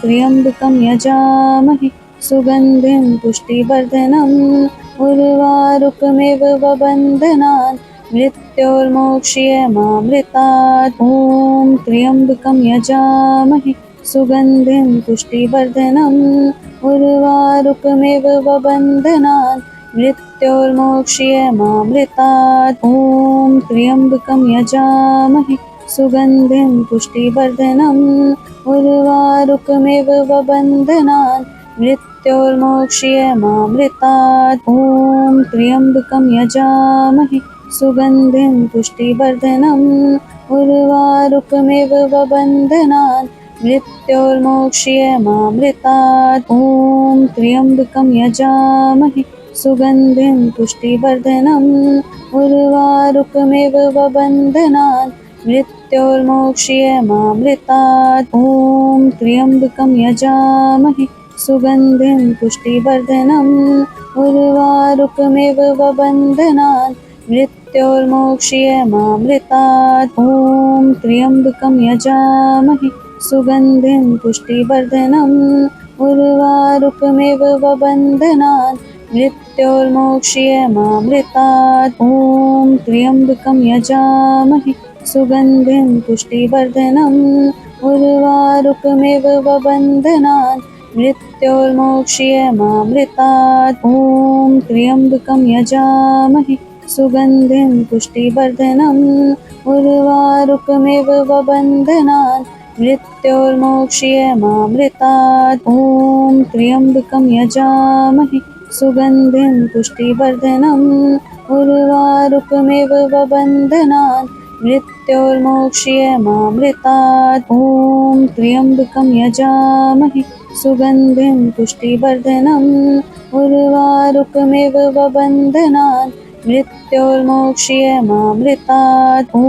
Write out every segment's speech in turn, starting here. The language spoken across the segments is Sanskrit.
त्र्यम्बकं यजामहे सुगन्धिं पुष्टिवर्धनम् उर्वारुकमिव वबन्धनान् मृत्योर्मोक्ष्यमामृतात् ॐ त्र्यम्बकं यजामहे सुगन्धिं पुष्टिवर्धनम् उर्वारुकमिव वबन्धनान् मृत्योर्मोक्ष्यमामृतात् ॐ त्र्यम्बकं यजामहे सुगन्धिं पुष्टिवर्धनम् उर्वारुकमिव वबन्धनान् मृत्योर्मोक्ष्यमामृतात् ॐ त्र्यम्बकं यजामहे सुगन्धिं पुष्टिवर्धनम् उर्वारुकमिव वबन्धनान् मृत्योर्मोक्ष्यमामृतात् ॐ त्र्यम्बकं यजामहे सुगन्धिं पुष्टिवर्धनम् उर्वारुकमिव वबन्धनान् मृत्योर्मोक्ष्यमामृतात् ॐ त्र्यम्बकं यजामहे सुगन्धिं पुष्टिवर्धनम् उर्वारुकमिव वबन्धनान् मृत्योर्मोक्ष्यमामृतात् ॐ त्र्यम्बकं यजामहे सुगन्धिं पुष्टिवर्धनम् उर्वारुकमिव वबन्धनान् मृत्योर्मोक्ष्यमामृतात् ॐ त्र्यम्बकं यजामहे सुगन्धिं पुष्टिवर्धनम् उर्वारुकमिव वबन्धनान् मृत्योर्मोक्ष्यमामृतात् ॐ त्र्यम्बकं यजामहे सुगन्धिं पुष्टिवर्धनम् उर्वारुकमिव वबन्धनान् मृत्योर्मोक्ष्यमामृतात् ॐ त्र्यम्बकं यजामहे सुगन्धिं पुष्टिवर्धनम् उर्वारुकमिव वबन्धनान् मृत्योर्मोक्ष्यमामृतात् ॐ त्र्यम्बकं यजामहे सुगन्धिं पुष्टिवर्धनम् उर्वारुकमिव वबन्धनान् मृत्योर्मोक्ष्यमामृतात् ॐ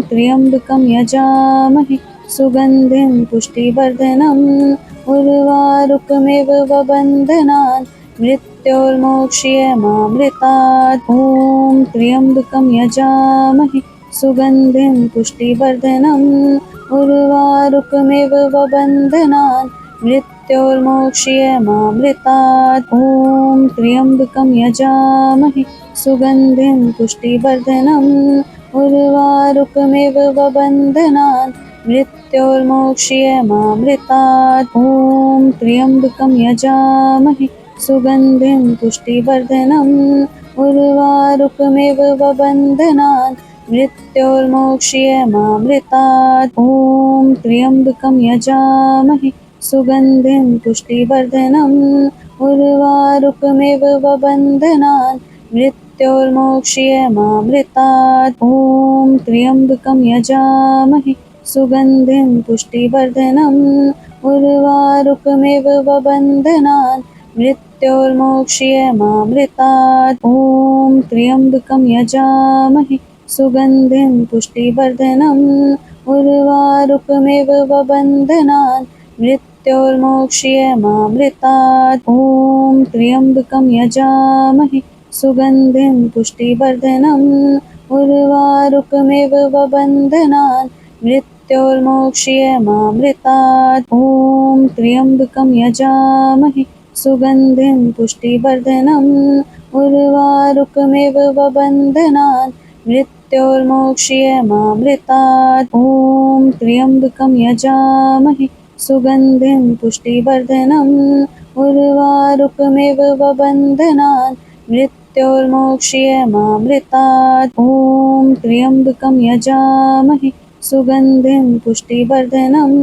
त्र्यम्बकं यजामहे सुगन्धिं पुष्टिवर्धनम् उर्वारुकमिव वबन्धनान् मृत्योर्मोक्ष्यमामृतात् ॐ त्र्यम्बकं यजामहे सुगन्धिं पुष्टिवर्धनम् उर्वारुकमिव वबन्धनान् मृत्योर्मोक्ष्यमामृतात् ॐ त्र्यम्बकं यजामहे सुगन्धिं पुष्टिवर्धनम् उर्वारुकमिव वबन्धनान् मृत्योर्मोक्ष्यमामृतात् ॐ त्र्यम्बकं यजामहे सुगन्धिं पुष्टिवर्धनम् उर्वारुकमिव वबन्धनान् मृत्योर्मोक्ष्यमामृतात् ॐ त्र्यम्बकं यजामहे सुगन्धिं पुष्टिवर्धनम् उर्वारुकमिव वबन्धनान् मृत्योर्मोक्ष्यमामृतात् ॐ त्र्यम्बकं यजामहे सुगन्धिं पुष्टिवर्धनम् उर्वारुकमिव वबन्धनान् मृत्योर्मोक्ष्यमामृतात् ॐ त्र्यम्बकं यजामहे सुगन्धिं पुष्टिवर्धनम् उर्वारुकमिव वबन्धनान् मृत्योर्मोक्ष्यमामृतात् ॐ त्र्यम्बकं यजामहे सुगन्धिं पुष्टिवर्धनम् उर्वारुकमिव वबन्धनान् मृत्योर्मोक्ष्यमामृतात् ॐ त्र्यम्बकं यजामहे सुगन्धिं पुष्टिवर्धनम् उर्वारुकमिव वबन्धनान् मृत्योर्मोक्ष्यमामृतात् ॐ त्र्यम्बकं यजामहे सुगन्धिं पुष्टिवर्धनम् उर्वारुकमिव वबन्धनान् मृत्योर्मोक्ष्यमामृतात् ॐ त्र्यम्बकं यजामहे सुगन्धिं पुष्टिवर्धनम्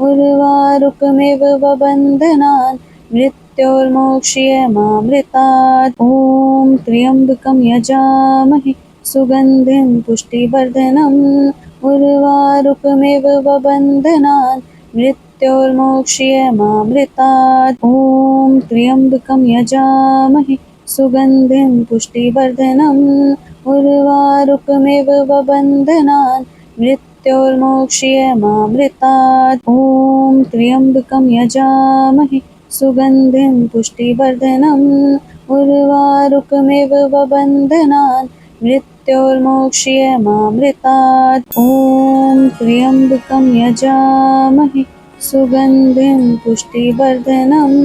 उर्वारुकमिव वबन्धनान् मृत्योर्मोक्ष्यमामृतात् ॐ त्र्यम्बकं यजामहे सुगन्धिं पुष्टिवर्धनम् उर्वारुकमिव वबन्धनान् मृत्योर्मोक्ष्यमामृतात् ॐ त्र्यम्बकं यजामहे सुगन्धिं पुष्टिवर्धनम् उर्वारुकमिव वबन्धनान् मृत्योर्मोक्ष्यमामृतात् ॐ त्र्यम्बकं यजामहे सुगन्धिं पुष्टिवर्धनम् उर्वारुकमिव वबन्धनान् मृत्योर्मोक्ष्यमामृतात् ॐ त्र्यम्बकं यजामहे सुगन्धिं पुष्टिवर्धनम्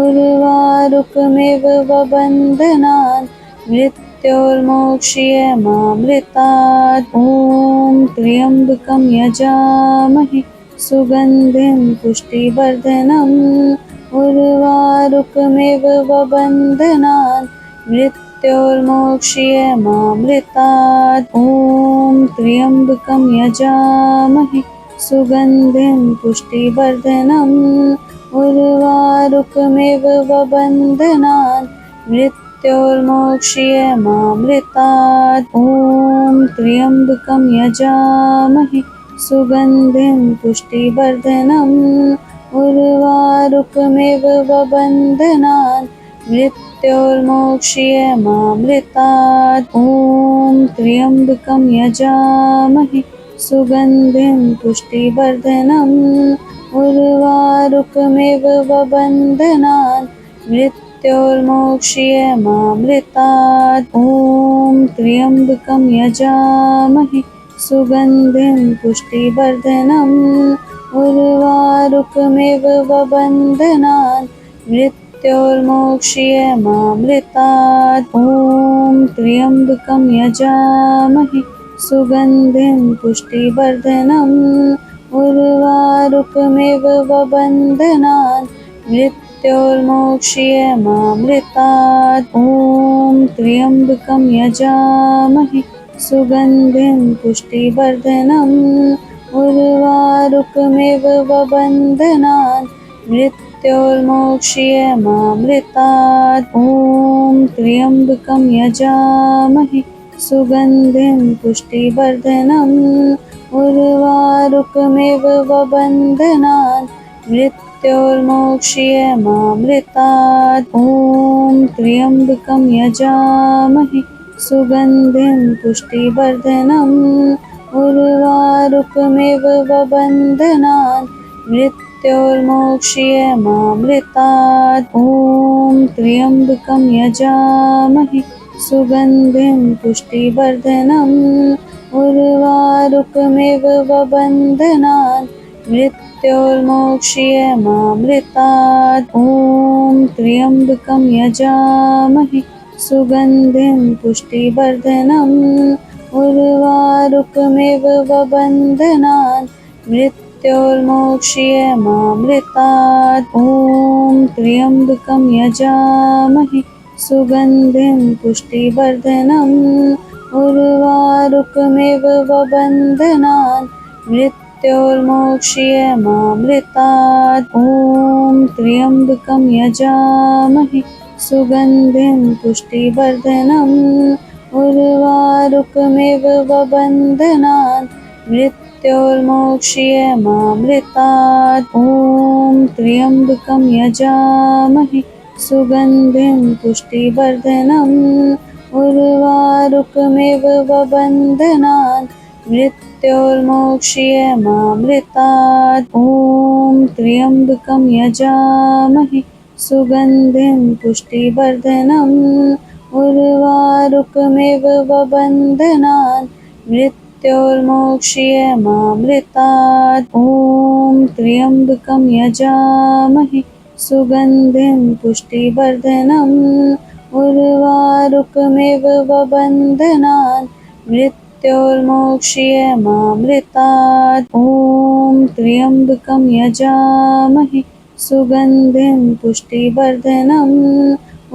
उर्वारुकमिव बन्धनान् मृत्योर्मोक्ष्यमामृतात् ॐ त्र्यम्बकं यजामहे सुगन्धिं पुष्टिवर्धनम् उर्वारुकमिव बन्धनान् मृत्योर्मोक्ष्यमामृतात् ॐ त्र्यम्बकं यजामहे सुगन्धिं पुष्टिवर्धनम् उर्वारुकमिव बन्धनान् मृत्योर्मोक्ष्यमामृतात् ॐ त्र्यम्बकं यजामहे सुगन्धिं पुष्टिवर्धनम् उर्वारुकमिव बन्धनान् मृत्योर्मोक्ष्यमामृतात् ॐ त्र्यम्बकं यजामहे सुगन्धिं पुष्टिवर्धनम् उर्वारुकमिव बन्धनान् मृत्योर्मोक्ष्यमामृतात् ॐ त्र्यम्बकं यजामहे सुगन्धिं पुष्टिवर्धनम् उर्वारुकमिव बन्धनान् मृत्योर्मोक्ष्यमामृतात् ॐ त्र्यम्बकं यजामहे सुगन्धिं पुष्टिवर्धनम् उर्वारुकमिव बन्धनान् मृत्योर्मोक्ष्यमामृतात् ॐ त्र्यम्बकं यजामहे सुगन्धिं पुष्टिवर्धनम् उर्वारुकमिव बन्धनान् मृत्योर्मोक्ष्यमामृतात् ॐ त्र्यम्बकं यजामहे सुगन्धिं पुष्टिवर्धनम् उर्वारुकमिव बन्धनान् मृत्योर्मोक्ष्यमामृतात् ॐ त्र्यम्बकं यजामहे सुगन्धिं पुष्टिवर्धनम् उर्वारुकमिव बन्धनान् मृत्योर्मोक्ष्यमामृतात् ॐ त्र्यम्बकं यजामहे सुगन्धिं पुष्टिवर्धनम् उर्वारुकमिव बन्धनान् मृत्योर्मोक्ष्यमामृतात् ॐ त्र्यम्बकं यजामहे सुगन्धिं पुष्टिवर्धनम् उर्वारुकमिव बन्धनान् मृत्योर्मोक्ष्यमामृतात् ॐ त्र्यम्बकं यजामहे सुगन्धिं पुष्टिवर्धनम् उर्वारुकमिव बन्धनान् मृत्योर्मोक्ष्यमामृतात् ॐ त्र्यम्बकं यजामहे सुगन्धिं पुष्टिवर्धनम् उर्वारुकमिव बन्धनान् मृत्योर्मोक्ष्यमामृतात् ॐ त्र्यम्बकं यजामहे सुगन्धिं पुष्टिवर्धनम् उर्वारुकमिव बन्धनान् मृत्योर्मोक्ष्यमामृतात् ॐ त्र्यम्बकं यजामहे सुगन्धिं पुष्टिवर्धनम् उर्वारुकमिव बन्धनान् मृत्योर्मोक्ष्यमामृतात् ॐ त्र्यम्बकं यजामहे सुगन्धिं पुष्टिवर्धनम् उर्वारुकमिव बन्धनान् मृत्योर्मोक्ष्यमामृतात् ॐ त्र्यम्बकं यजामहे सुगन्धिं पुष्टिवर्धनम्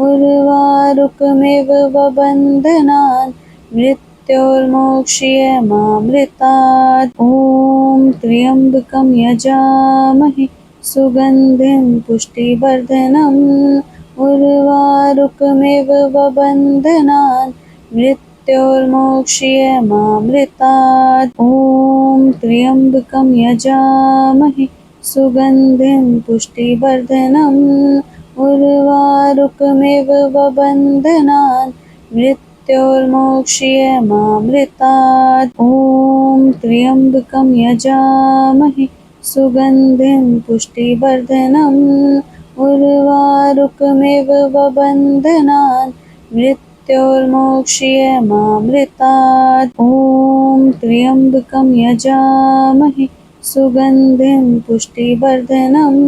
उर्वारुकमिव बन्धनान् मृत्योर्मोक्ष्यमामृतात् ॐ त्र्यम्बकं यजामहे सुगन्धिं पुष्टिवर्धनम् उर्वारुकमिव बन्धनान् मृत्योर्मोक्ष्यमामृतात् ॐ त्र्यम्बकं यजामहे सुगन्धिं पुष्टिवर्धनम् उर्वारुकमिव बन्धनान् मृत्योर्मोक्ष्यमामृतात् ॐ त्र्यम्बकं यजामहे सुगन्धिं पुष्टिवर्धनम् उर्वारुकमिव बन्धनान् मृत्योर्मोक्ष्यमामृतात् ॐ त्र्यम्बकं यजामहे सुगन्धिं पुष्टिवर्धनम्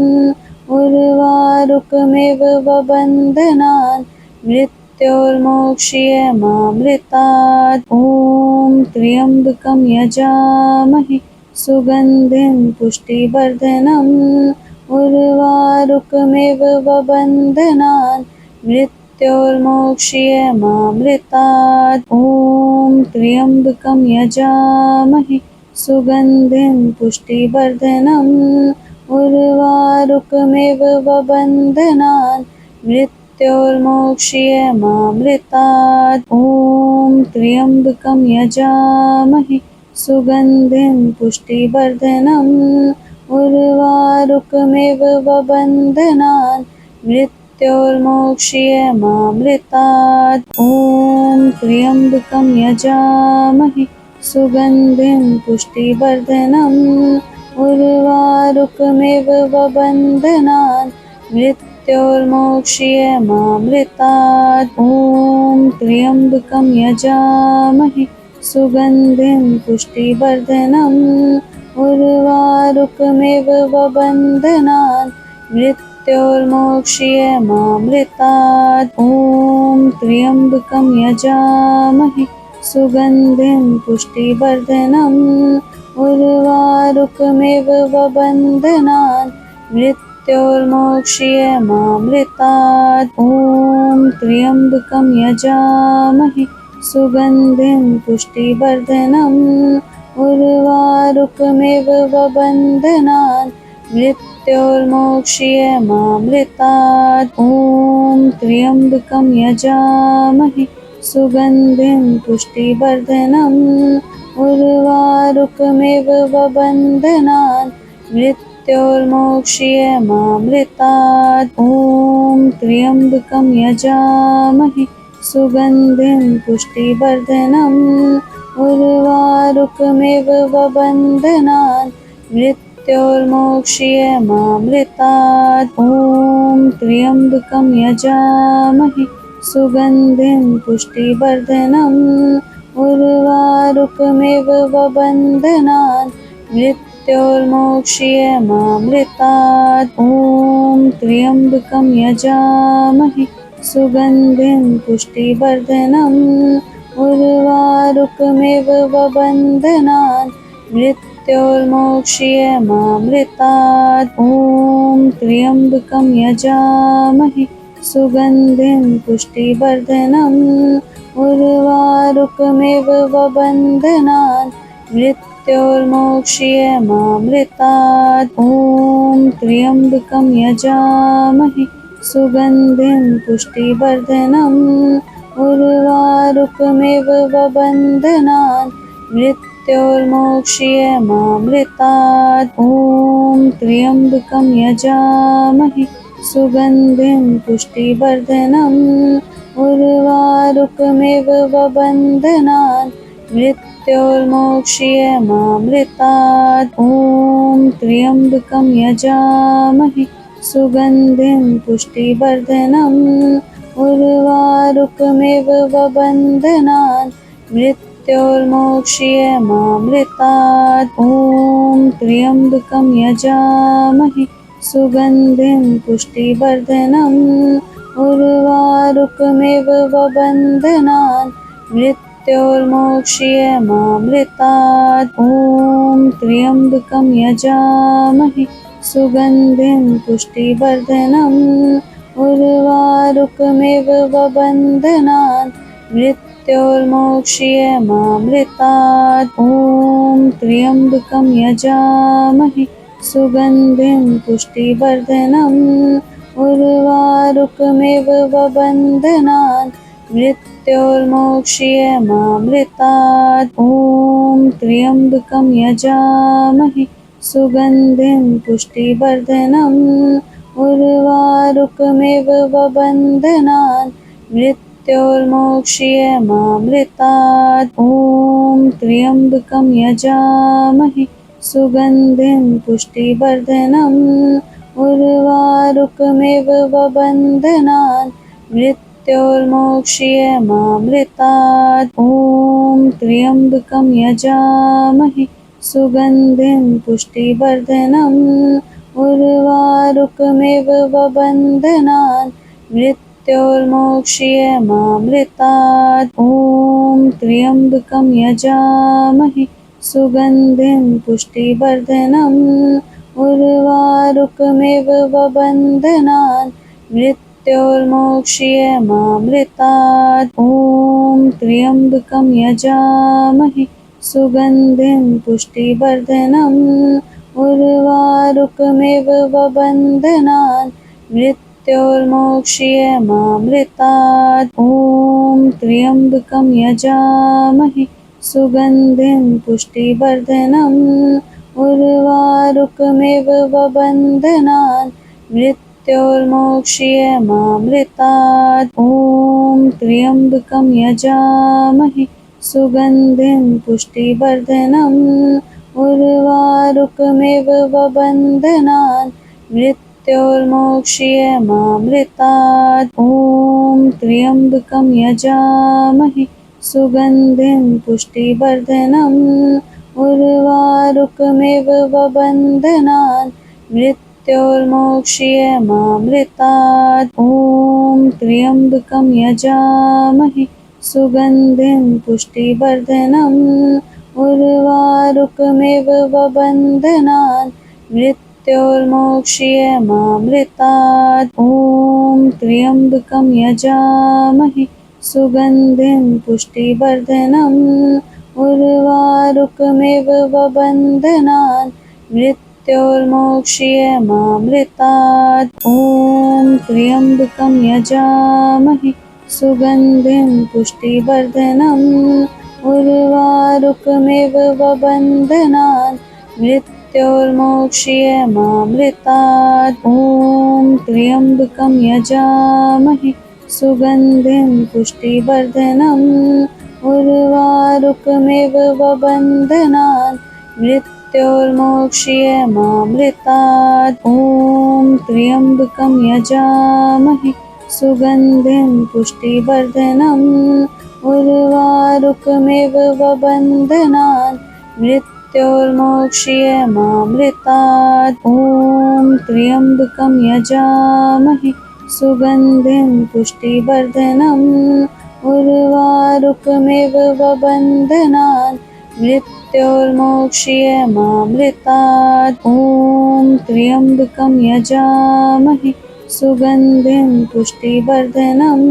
उर्वारुकमिव बन्धनान् मृत्योर्मोक्ष्यमामृतात् ॐ त्र्यम्बकं यजामहे सुगन्धिं पुष्टिवर्धनम् उर्वारुकमिव बन्धनान् मृत्योर्मोक्ष्यमामृतात् ॐ त्र्यम्बकं यजामहे सुगन्धिं पुष्टिवर्धनम् उर्वारुकमिव बन्धनान् मृत्योर्मोक्ष्यमामृतात् ॐ त्र्यम्बकं यजामहे सुगन्धिं पुष्टिवर्धनम् उर्वारुकमिव बन्धनान् मृत्योर्मोक्ष्यमामृतात् ॐ त्र्यम्बकं यजामहे सुगन्धिं पुष्टिवर्धनम् उर्वारुकमिव बन्धनान् मृत्योर्मोक्ष्यमामृतात् ॐ त्र्यम्बकं यजामहे सुगन्धिं पुष्टिवर्धनम् उर्वारुकमिव बन्धनान् मृत्योर्मोक्ष्यमामृतात् ॐ त्र्यम्बकं यजामहे सुगन्धिं पुष्टिवर्धनम् उर्वारुकमिव बन्धनान् मृत्योर्मोक्ष्यमामृतात् ॐ त्र्यम्बकं यजामहे सुगन्धिं पुष्टिवर्धनम् उर्वारुकमिव बन्धनान् मृत्योर्मोक्ष्यमामृतात् ॐ त्र्यम्बकं यजामहे सुगन्धिं पुष्टिवर्धनम् उर्वारुकमिव बन्धनान् मृत्योर्मोक्ष्यमामृतात् ॐ त्र्यम्बकं यजामहे सुगन्धिं पुष्टिवर्धनम् उर्वारुकमिव बन्धनान् मृत्योर्मोक्ष्यमामृतात् ॐ त्र्यम्बकं यजामहे सुगन्धिं पुष्टिवर्धनम् उर्वारुकमिव बन्धनान् मृत्योर्मोक्ष्यमामृतात् ॐ त्र्यम्बकं यजामहे सुगन्धिं पुष्टिवर्धनम् उर्वारुकमिव बन्धनान् मृत्योर्मोक्ष्यमामृतात् ॐ त्र्यम्बकं यजामहे सुगन्धिं पुष्टिवर्धनम् उर्वारुकमिव बन्धनान् मृत्योर्मोक्ष्यमामृतात् ॐ त्र्यम्बकं यजामहे सुगन्धिं पुष्टिवर्धनम् उर्वारुकमिव बन्धनान् मृत्योर्मोक्ष्यमामृतात् ॐ त्र्यम्बकं यजामहे सुगन्धिं पुष्टिवर्धनम् उर्वारुकमिव बन्धनान् मृत्योर्मोक्ष्यमामृतात् ॐ त्र्यम्बकं यजामहे सुगन्धिं पुष्टिवर्धनम् उर्वारुकमिव बन्धनान् मृत्योर्मोक्ष्यमामृतात् ॐ त्र्यम्बकं यजामहे सुगन्धिं पुष्टिवर्धनम् उर्वारुकमिव बन्धनान् मृत्योर्मोक्ष्यमामृतात् ॐ त्र्यम्बकं यजामहे सुगन्धिं पुष्टिवर्धनम् उर्वारुकमिव बन्धनान् मृत्योर्मोक्ष्यमामृतात् ॐ त्र्यम्बकं यजामहे सुगन्धिं पुष्टिवर्धनम् उर्वारुकमिव बन्धनान् मृत्योर्मोक्ष्यमामृतात् ॐ त्र्यम्बकं यजामहे सुगन्धिं पुष्टिवर्धनम् उर्वारुकमिव बन्धनान् मृत्योर्मोक्ष्यमामृतात् ॐ त्र्यम्बकं यजामहे सुगन्धिं पुष्टिवर्धनम् उर्वारुकमिव बन्धनान् मृत्योर्मोक्ष्यमामृतात् ॐ त्र्यम्बकं यजामहे सुगन्धिं पुष्टिवर्धनम् उर्वारुकमिव बन्धनान् मृत्योर्मोक्ष्यमामृतात् ॐ त्र्यम्बकं यजामहे सुगन्धिं पुष्टिवर्धनम् उर्वारुकमिव बन्धनान् मृत्योर्मोक्ष्यमामृतात् ॐ त्र्यम्बकं यजामहे सुगन्धिं पुष्टिवर्धनम् उर्वारुकमिव बन्धनान् मृत्योर्मोक्ष्यमामृतात् ॐ त्र्यम्बकं यजामहे सुगन्धिं पुष्टिवर्धनम् उर्वारुकमिव बन्धनान् मृत्योर्मोक्ष्यमामृतात् ॐ त्र्यम्बकं यजामहे सुगन्धिं पुष्टिवर्धनम् उर्वारुकमिव बन्धनान् मृत्योर्मोक्ष्यमामृतात् ॐ त्र्यम्बकं यजामहे सुगन्धिं पुष्टिवर्धनम् उर्वारुकमिव बन्धनान् मृत्योर्मोक्ष्यमामृतात् ॐ त्र्यम्बकं यजामहे सुगन्धिं पुष्टिवर्धनम् उर्वारुकमिव बन्धनान् मृत्योर्मोक्ष्यमामृतात् ॐ त्र्यम्बकं यजामहे सुगन्धिं पुष्टिवर्धनम् उर्वारुकमिव बन्धनान् मृत्योर्मोक्ष्यमामृतात् ॐ त्र्यम्बकं यजामहे सुगन्धिं पुष्टिवर्धनम् उर्वारुकमिव बन्धनान् मृत्योर्मोक्ष्यमामृतात् ॐ त्र्यम्बकं यजामहे सुगन्धिं पुष्टिवर्धनम् उर्वारुकमिव बन्धनान् मृत्योर्मोक्ष्यमामृतात् ॐ त्र्यम्बकं यजामहे सुगन्धिं पुष्टिवर्धनम् उर्वारुकमिव बन्धनान् मृत्योर्मोक्ष्यमामृतात् ॐ त्र्यम्बकं यजामहे सुगन्धिं पुष्टिवर्धनम् उर्वारुकमिव बन्धनान् मृत्योर्मोक्ष्यमामृतात् ॐ त्र्यम्बकं यजामहे सुगन्धिं पुष्टिवर्धनम्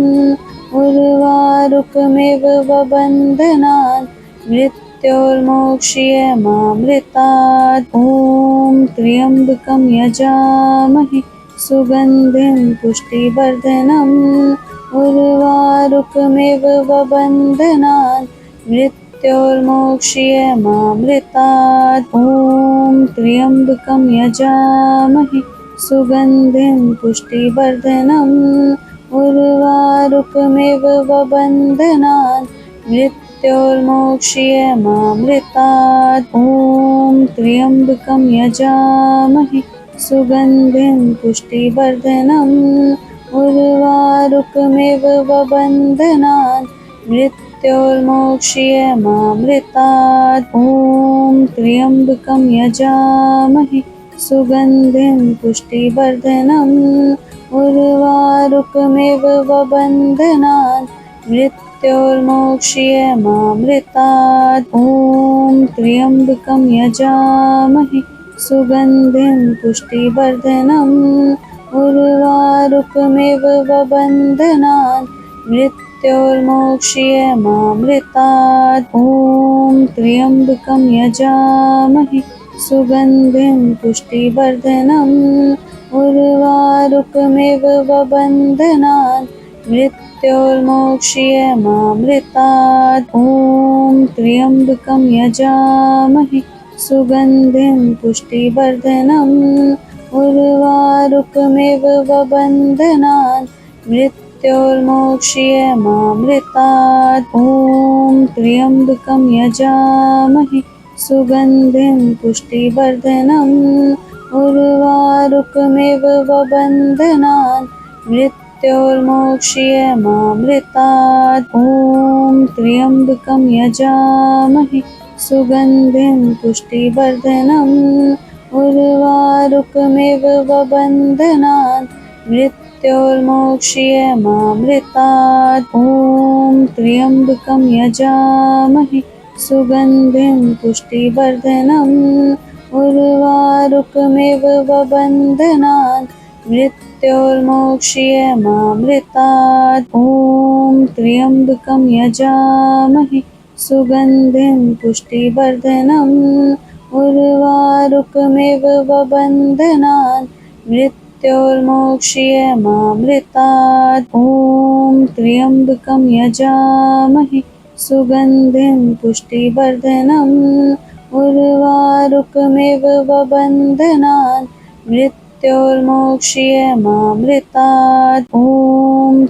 उर्वारुकमिव बन्धनान् मृत्योर्मोक्ष्यमामृतात् ॐ त्र्यम्बकं यजामहे सुगन्धिं पुष्टिवर्धनम् उर्वारुकमिव बन्धनान् मृत्योर्मोक्ष्यमामृतात् ॐ त्र्यम्बकं यजामहे सुगन्धिं पुष्टिवर्धनम् उर्वारुकमिव बन्धनान् मृत्योर्मोक्ष्यमामृतात् ॐ त्र्यम्बकं यजामहे सुगन्धिं पुष्टिवर्धनम् उर्वारुकमिव बन्धनान् मृत्योर्मोक्ष्यमामृतात् ॐ त्र्यम्बकं यजामहे सुगन्धिं पुष्टिवर्धनम् उर्वारुकमिव बन्धनान् मृत्योर्मोक्ष्यमामृतात् ॐ त्र्यम्बकं यजामहे सुगन्धिं पुष्टिवर्धनम् उर्वारुकमिव बन्धनान् मृत्योर्मोक्ष्यमामृतात् ॐ त्र्यम्बकं यजामहे सुगन्धिं पुष्टिवर्धनम् उर्वारुकमिव बन्धनान् मृत्योर्मोक्ष्यमामृतात् ॐ त्र्यम्बकं यजामहे सुगन्धिं पुष्टिवर्धनम् उर्वारुकमिव बन्धनान् मृत्योर्मोक्ष्यमामृतात् ॐ त्र्यम्बकं यजामहे सुगन्धिं पुष्टिवर्धनम् उर्वारुकमिव बन्धनान् मृत्योर्मोक्ष्यमामृतात् ॐ त्र्यम्बकं यजामहे सुगन्धिं पुष्टिवर्धनम् उर्वारुकमिव बन्धनात् मृत्योर्मोक्ष्यमामृतात् ॐ त्र्यम्बकं यजामहे सुगन्धिं पुष्टिवर्धनम् उर्वारुकमिव बन्धनात् मृत्योर्मोक्ष्यमामृतात् ॐ त्र्यम्बकं यजामहे सुगन्धिं पुष्टिवर्धनम् उर्वारुकमिव बन्धनात् मृत्योर्मोक्ष्यमामृतात् ॐ त्र्यम्बकं यजामहे सुगन्धिं पुष्टिवर्धनम् उर्वारुकमिव बन्धनात् मृत्योर्मोक्ष्यमामृतात् ॐ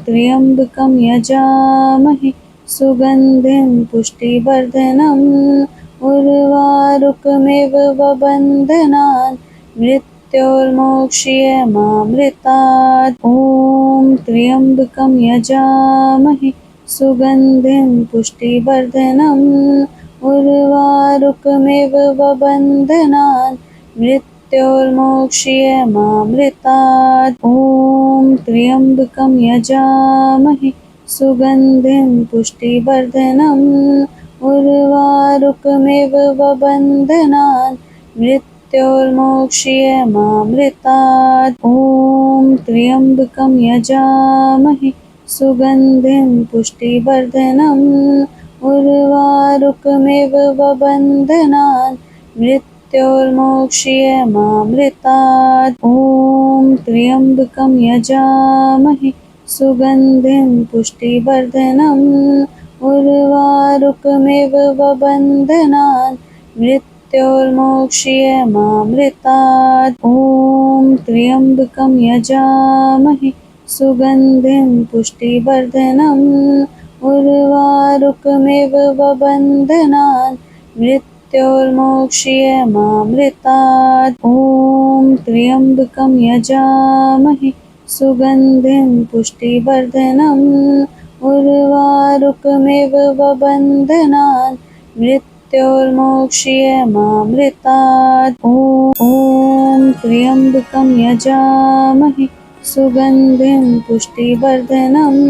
त्र्यम्बकं यजामहे सुगन्धिं पुष्टिवर्धनम् उर्वारुकमिव बन्धनात् मृत्योर्मोक्ष्यमामृतात् ॐ त्र्यम्बकं यजामहे सुगन्धिं पुष्टिवर्धनम् उर्वारुकमिव बन्धनात् मृत्योर्मोक्ष्यमामृतात् ॐ त्र्यम्बकं यजामहे सुगन्धिं पुष्टिवर्धनम् उर्वारुकमिव बन्धनात् मृत्योर्मोक्ष्यमामृतात् ॐ त्र्यम्बकं यजामहे सुगन्धिं पुष्टिवर्धनम् उर्वारुकमिव बन्धनात् मृत्योर्मोक्ष्यमामृतात् ॐ त्र्यम्बकं यजामहे सुगन्धिं पुष्टिवर्धनम् उर्वारुकमिव बन्धनात् मृत्योर्मोक्ष्यमामृतात् ॐ त्र्यम्बकं यजामहे सुगन्धिं पुष्टिवर्धनम् उर्वारुकमिव बन्धनात् मृत्योर्मोक्ष्यमामृतात् ॐ त्र्यम्बकं यजामहे सुगन्धिं पुष्टिवर्धनम् उर्वारुकमिव बन्धनात् मृत्योर्मोक्ष्यमामृतात् ॐ त्र्यम्बकं यजामहे सुगन्धिं पुष्टिवर्धनम्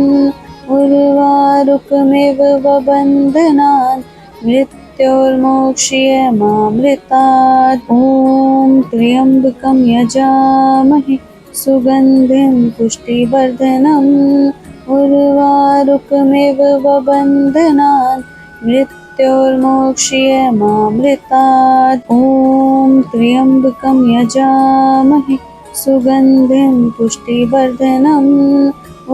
उर्वारुकमिव बन्धनात् मृत्योर्मोक्ष्यमामृतात् ॐ त्र्यम्बकं यजामहे सुगन्धिं पुष्टिवर्धनम् उर्वारुकमिव बन्धनात् मृत्योर्मोक्ष्यमामृतात् ॐ त्र्यम्बकं यजामहे सुगन्धिं पुष्टिवर्धनम्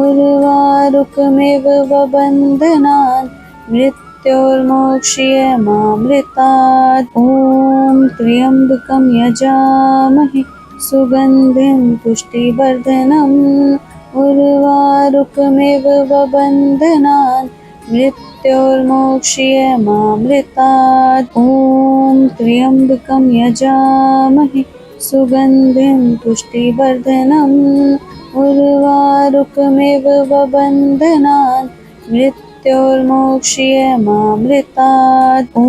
उर्वारुकमिव बन्धनात् मृत्योर्मोक्ष्यमामृतात् ॐ त्र्यम्बकं यजामहे सुगन्धिं पुष्टिवर्धनम् उर्वारुकमिव बन्धनात् मृत्योर्मोक्ष्यमामृतात् ॐ त्र्यम्बकं यजामहे सुगन्धिं पुष्टिवर्धनम् उर्वारुकमिव बन्धनात् मृत्योर्मोक्ष्यमामृतात् ॐ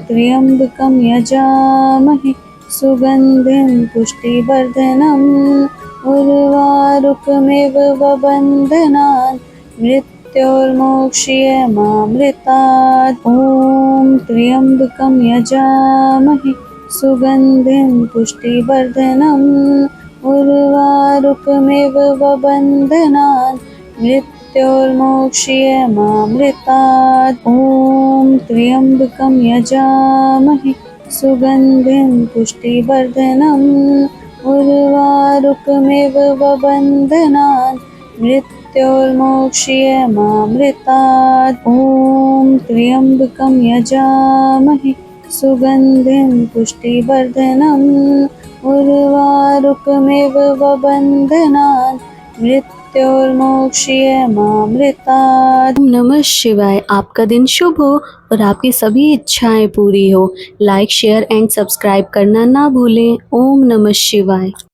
त्र्यम्बकं यजामहे सुगन्धिं पुष्टिवर्धनम् उर्वारुकमिव बन्धनात् मृत्योर्मोक्ष्यमामृतात् ॐ त्र्यम्बकं यजामहे सुगन्धिं पुष्टिवर्धनम् उर्वारुकमिव बन्धनात् मृत्योर्मोक्ष्यमामृतात् ॐ त्र्यम्बकं यजामहे सुगन्धिं पुष्टिवर्धनम् उर्वारुकमिव बन्धनात् मृत्योर्मोक्ष्यमामृतात् ॐ त्र्यम्बकं यजामहे सुगन्धिं पुष्टिवर्धनम् उर्वारुकमिव बन्धनात् मृत्योर्मोक्ष्यमामृतात्। ओम नमः शिवाय। आपका दिन शुभ हो और आपकी सभी इच्छाएं पूरी हो। लाइक शेयर एंड सब्सक्राइब करना ना भूलें। ओम नमः शिवाय।